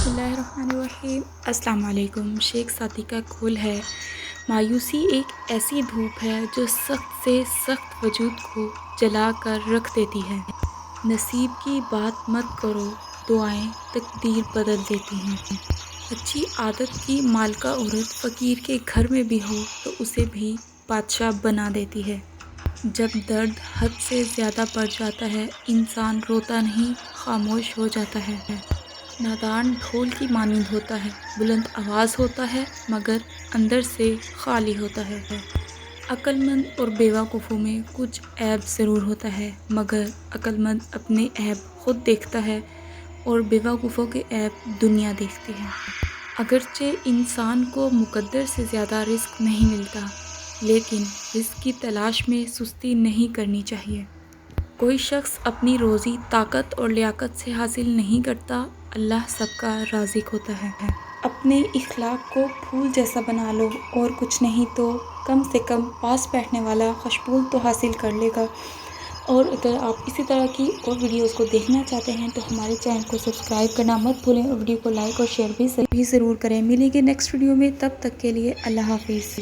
بسم اللہ الرحمن الرحیم۔ السلام علیکم۔ شیخ سادی کا قول ہے، مایوسی ایک ایسی دھوپ ہے جو سخت سے سخت وجود کو جلا کر رکھ دیتی ہے۔ نصیب کی بات مت کرو، دعائیں تقدیر بدل دیتی ہیں۔ اچھی عادت کی مالکہ عورت فقیر کے گھر میں بھی ہو تو اسے بھی بادشاہ بنا دیتی ہے۔ جب درد حد سے زیادہ بڑھ جاتا ہے، انسان روتا نہیں، خاموش ہو جاتا ہے۔ نادان ڈھول کی مانند ہوتا ہے، بلند آواز ہوتا ہے مگر اندر سے خالی ہوتا ہے۔ عقل مند اور بیوقوفوں میں کچھ عیب ضرور ہوتا ہے، مگر عقل مند اپنے عیب خود دیکھتا ہے اور بیوقوفوں کے عیب دنیا دیکھتی ہے۔ اگرچہ انسان کو مقدر سے زیادہ رزق نہیں ملتا، لیکن رزق کی تلاش میں سستی نہیں کرنی چاہیے۔ کوئی شخص اپنی روزی طاقت اور لیاقت سے حاصل نہیں کرتا، اللہ سب کا رازق ہوتا ہے۔ اپنے اخلاق کو پھول جیسا بنا لو اور کچھ نہیں تو کم سے کم پاس بیٹھنے والا خوشبو تو حاصل کر لے گا۔ اور اگر آپ اسی طرح کی اور ویڈیوز کو دیکھنا چاہتے ہیں تو ہمارے چینل کو سبسکرائب کرنا مت بھولیں اور ویڈیو کو لائک اور شیئر بھی ضرور کریں۔ ملیں گے نیکسٹ ویڈیو میں، تب تک کے لیے اللہ حافظ۔